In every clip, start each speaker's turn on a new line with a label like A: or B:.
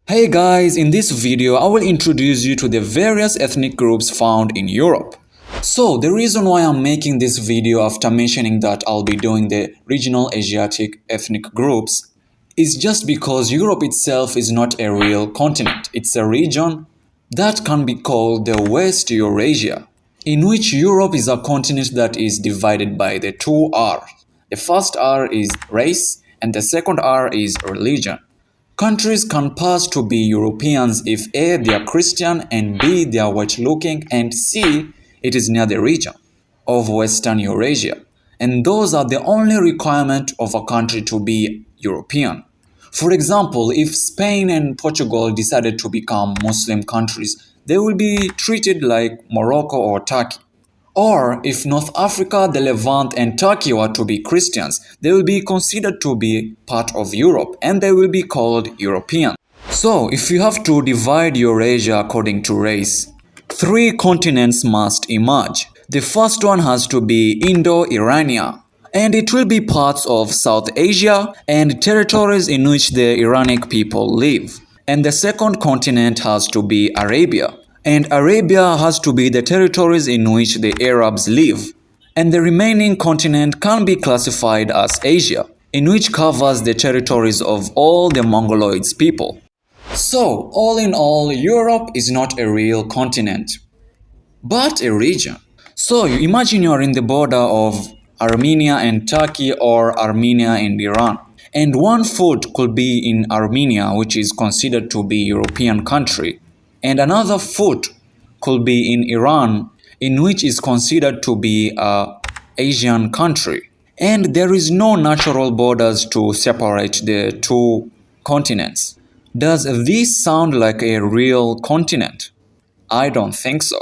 A: Hey guys, in this video I will introduce you to the various ethnic groups found in Europe. So the reason why I'm making this video after mentioning that I'll be doing the regional Asiatic ethnic groups is just because Europe itself is not a real continent. It's a region that can be called the West Eurasia, in which Europe is a continent that is divided by the two R's. The first R is race and the second R is religion. Countries can pass to be Europeans if A. they are Christian and B. they are white looking and C. it is near the region of Western Eurasia. And those are the only requirement of a country to be European. For example, if Spain and Portugal decided to become Muslim countries, they will be treated like Morocco or Turkey. Or if North Africa, the Levant and Turkey were to be Christians, they will be considered to be part of Europe and they will be called European. So if you have to divide Eurasia according to race, three continents must emerge. The first one has to be Indo-Irania, and it will be parts of South Asia and territories in which the Iranic people live. And the second continent has to be Arabia, and Arabia has to be the territories in which the Arabs live. And the remaining continent can be classified as Asia, in which covers the territories of all the Mongoloids people. So, all in all, Europe is not a real continent, but a region. So, you imagine you are in the border of Armenia and Turkey or Armenia and Iran. And one foot could be in Armenia, which is considered to be a European country, and another foot could be in Iran, in which is considered to be an Asian country. And there is no natural borders to separate the two continents. Does this sound like a real continent? I don't think so.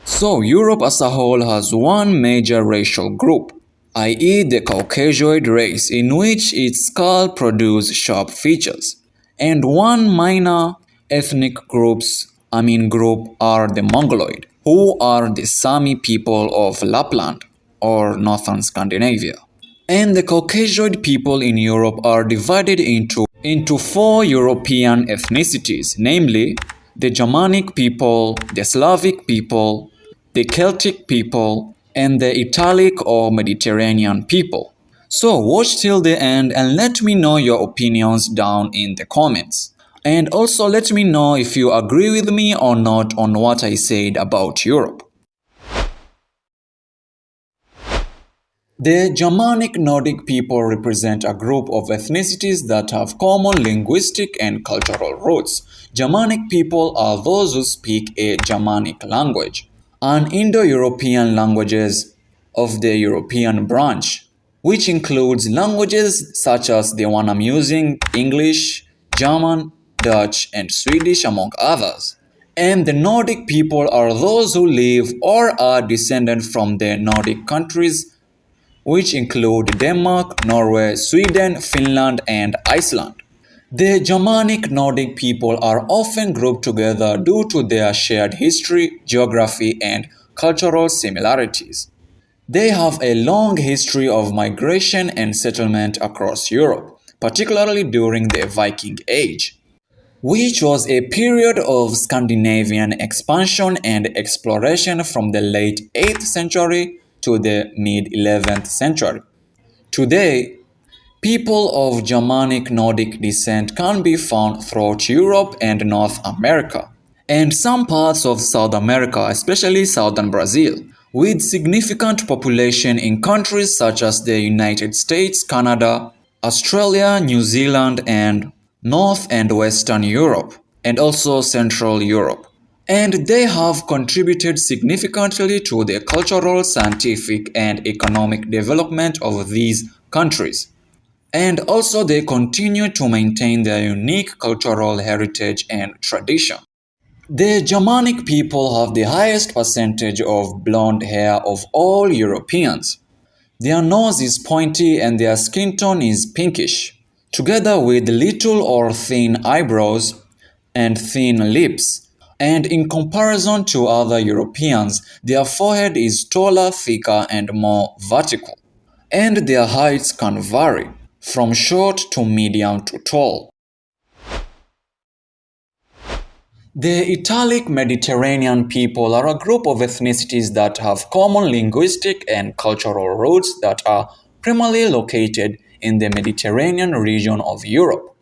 A: So Europe as a whole has one major racial group, i.e. the Caucasoid race, in which its skull produces sharp features. And one minor ethnic group are the Mongoloid, who are the Sami people of Lapland or northern Scandinavia. And the Caucasoid people in Europe are divided into four European ethnicities, namely the Germanic people, the Slavic people, the Celtic people, and the Italic or Mediterranean people. So watch till the end and let me know your opinions down in the comments. And also let me know if you agree with me or not on what I said about Europe. The Germanic Nordic people represent a group of ethnicities that have common linguistic and cultural roots. Germanic people are those who speak a Germanic language, an Indo-European languages of the European branch, which includes languages such as the one I'm using, English, German, Dutch, and Swedish, among others. And the Nordic people are those who live or are descended from the Nordic countries, which include Denmark, Norway, Sweden, Finland, and Iceland. The Germanic Nordic people are often grouped together due to their shared history, geography, and cultural similarities. They have a long history of migration and settlement across Europe, particularly during the Viking Age, which was a period of Scandinavian expansion and exploration from the late 8th century to the mid-11th century. Today, people of Germanic Nordic descent can be found throughout Europe and North America, and some parts of South America, especially southern Brazil, with significant population in countries such as the United States, Canada, Australia, New Zealand, and North and Western Europe, and also Central Europe. And they have contributed significantly to the cultural, scientific, and economic development of these countries. And also they continue to maintain their unique cultural heritage and tradition. The Germanic people have the highest percentage of blonde hair of all Europeans. Their nose is pointy and their skin tone is pinkish, together with little or thin eyebrows and thin lips. And in comparison to other Europeans, their forehead is taller, thicker, and more vertical. And their heights can vary from short to medium to tall. The Italic Mediterranean people are a group of ethnicities that have common linguistic and cultural roots that are primarily located in the Mediterranean region of Europe.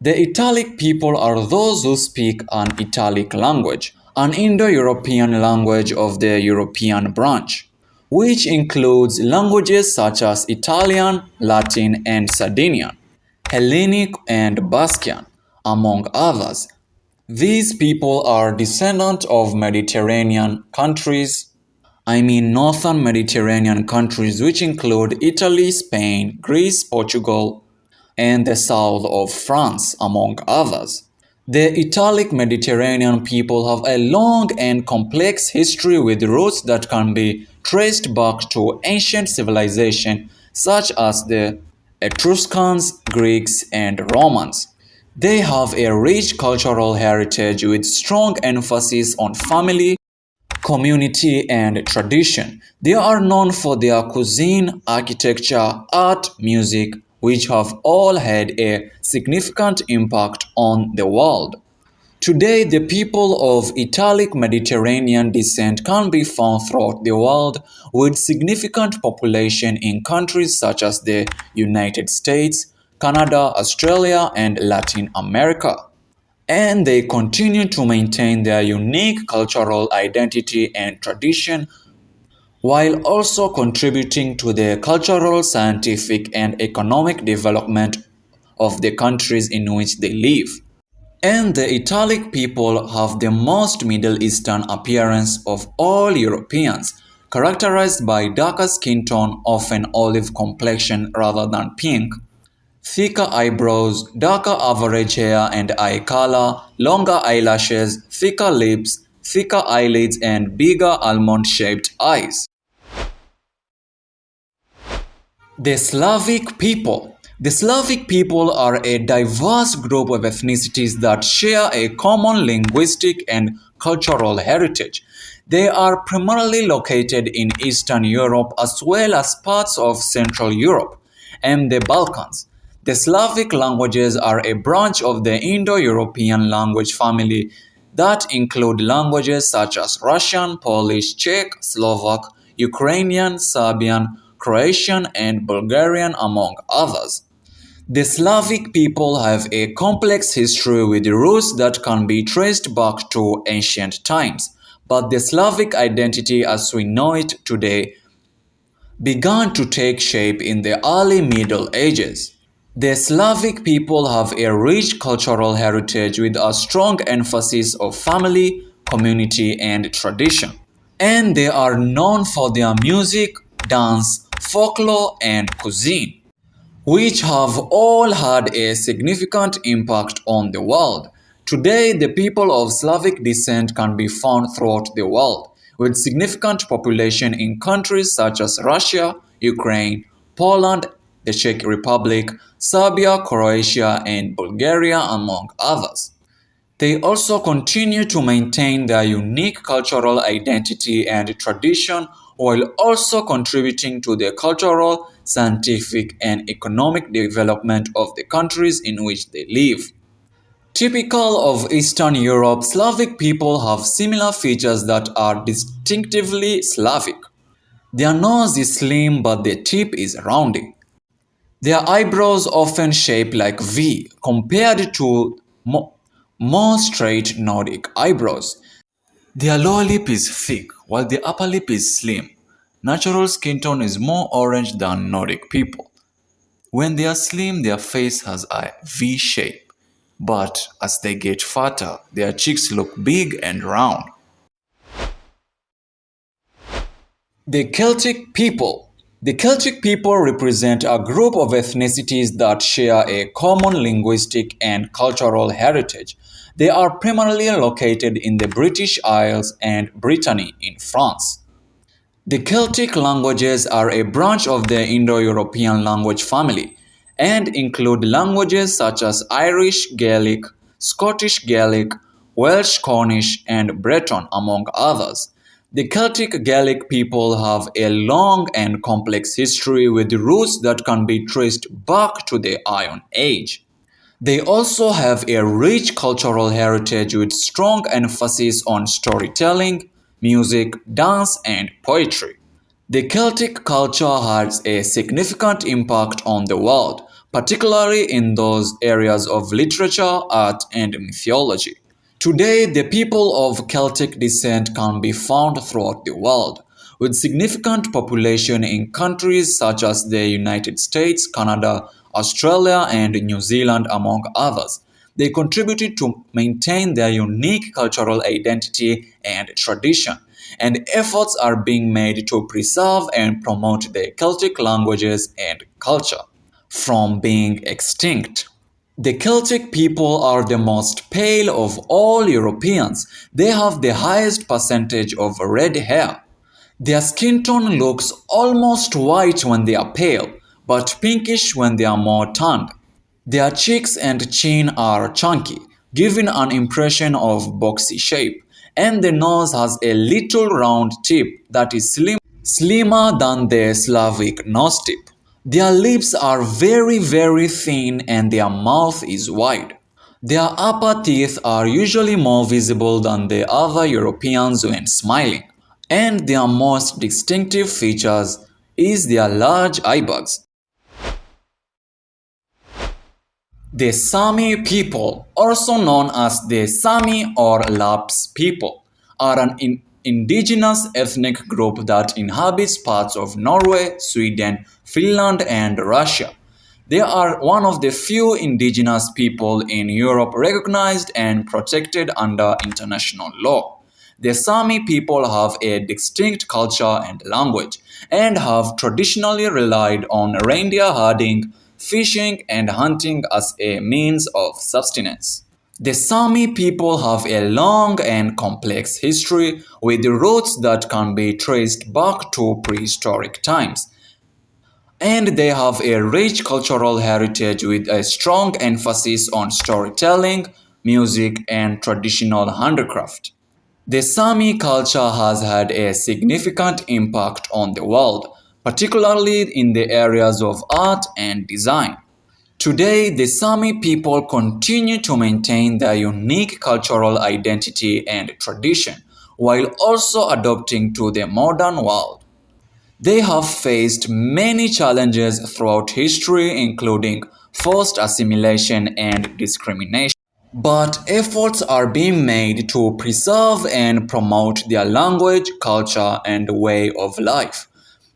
A: The Italic people are those who speak an Italic language, an Indo-European language of the European branch, which includes languages such as Italian, Latin, and Sardinian, Hellenic, and Basquian, among others. These people are descendants of Mediterranean countries, northern Mediterranean countries which include Italy, Spain, Greece, Portugal, and the south of France, among others. The Italic Mediterranean people have a long and complex history with roots that can be traced back to ancient civilization such as the Etruscans, Greeks, and Romans. They have a rich cultural heritage with strong emphasis on family, community, and tradition. They are known for their cuisine, architecture, art, music, which have all had a significant impact on the world. Today, the people of Italic Mediterranean descent can be found throughout the world, with significant population in countries such as the United States, Canada, Australia, and Latin America. And they continue to maintain their unique cultural identity and tradition while also contributing to the cultural, scientific, and economic development of the countries in which they live. And the Italic people have the most Middle Eastern appearance of all Europeans, characterized by darker skin tone, often olive complexion rather than pink, thicker eyebrows, darker average hair and eye color, longer eyelashes, thicker lips, thicker eyelids, and bigger almond-shaped eyes. The Slavic people. The Slavic people are a diverse group of ethnicities that share a common linguistic and cultural heritage. They are primarily located in Eastern Europe as well as parts of Central Europe and the Balkans. The Slavic languages are a branch of the Indo-European language family that include languages such as Russian, Polish, Czech, Slovak, Ukrainian, Serbian, Croatian, and Bulgarian, among others. The Slavic people have a complex history with roots that can be traced back to ancient times, but the Slavic identity as we know it today began to take shape in the early Middle Ages. The Slavic people have a rich cultural heritage with a strong emphasis of family, community, and tradition. And they are known for their music, dance, folklore, and cuisine, which have all had a significant impact on the world. Today, the people of Slavic descent can be found throughout the world, with significant population in countries such as Russia, Ukraine, Poland, the Czech Republic, Serbia, Croatia, and Bulgaria, among others. They also continue to maintain their unique cultural identity and tradition while also contributing to the cultural, scientific, and economic development of the countries in which they live. Typical of Eastern Europe, Slavic people have similar features that are distinctively Slavic. Their nose is slim but the tip is rounded. Their eyebrows often shaped like V compared to more straight Nordic eyebrows. Their lower lip is thick, while the upper lip is slim. Natural skin tone is more orange than Nordic people. When they are slim, their face has a V shape, but as they get fatter, their cheeks look big and round. The Celtic people. The Celtic people represent a group of ethnicities that share a common linguistic and cultural heritage. They are primarily located in the British Isles and Brittany in France. The Celtic languages are a branch of the Indo-European language family and include languages such as Irish Gaelic, Scottish Gaelic, Welsh Cornish, and Breton, among others. The Celtic Gaelic people have a long and complex history with roots that can be traced back to the Iron Age. They also have a rich cultural heritage with strong emphasis on storytelling, music, dance, and poetry. The Celtic culture has a significant impact on the world, particularly in those areas of literature, art, and mythology. Today, the people of Celtic descent can be found throughout the world, with significant population in countries such as the United States, Canada, Australia, and New Zealand, among others. They contributed to maintain their unique cultural identity and tradition, and efforts are being made to preserve and promote the Celtic languages and culture from being extinct. The Celtic people are the most pale of all Europeans. They have the highest percentage of red hair. Their skin tone looks almost white when they are pale, but pinkish when they are more tanned. Their cheeks and chin are chunky, giving an impression of boxy shape, and the nose has a little round tip that is slimmer than the Slavic nose tip. Their lips are very thin and their mouth is wide. Their upper teeth are usually more visible than the other Europeans when smiling, and their most distinctive features is their large eyebags. The Sami people, also known as the Sami or Lapps people, are an indigenous ethnic group that inhabits parts of Norway, Sweden, Finland, and Russia. They are one of the few indigenous people in Europe recognized and protected under international law. The Sami people have a distinct culture and language, and have traditionally relied on reindeer herding, fishing, and hunting as a means of sustenance. The Sami people have a long and complex history with roots that can be traced back to prehistoric times, and they have a rich cultural heritage with a strong emphasis on storytelling, music, and traditional handicraft. The Sami culture has had a significant impact on the world, particularly in the areas of art and design. Today, the Sami people continue to maintain their unique cultural identity and tradition while also adapting to the modern world. They have faced many challenges throughout history, including forced assimilation and discrimination. But efforts are being made to preserve and promote their language, culture, and way of life.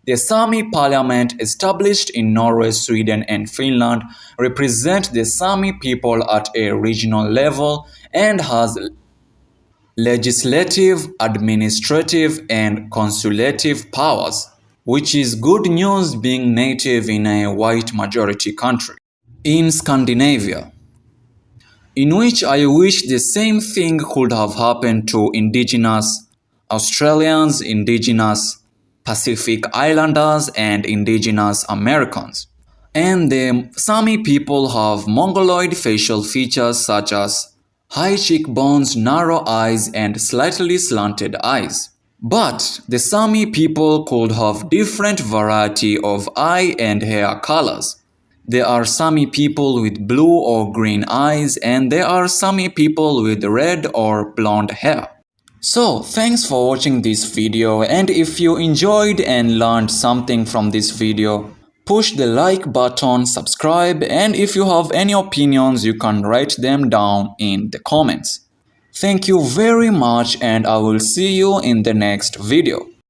A: The Sami parliament, established in Norway, Sweden, and Finland, represents the Sami people at a regional level and has legislative, administrative, and consultative powers, which is good news being native in a white majority country. In Scandinavia, in which I wish the same thing could have happened to indigenous Australians, indigenous Pacific Islanders, and indigenous Americans. And the Sami people have mongoloid facial features such as high cheekbones, narrow eyes, and slightly slanted eyes. But the Sami people could have different variety of eye and hair colors. There are Sami people with blue or green eyes, and there are Sami people with red or blonde hair. So, thanks for watching this video, and if you enjoyed and learned something from this video, push the like button, subscribe, and if you have any opinions, you can write them down in the comments. Thank you very much, and I will see you in the next video.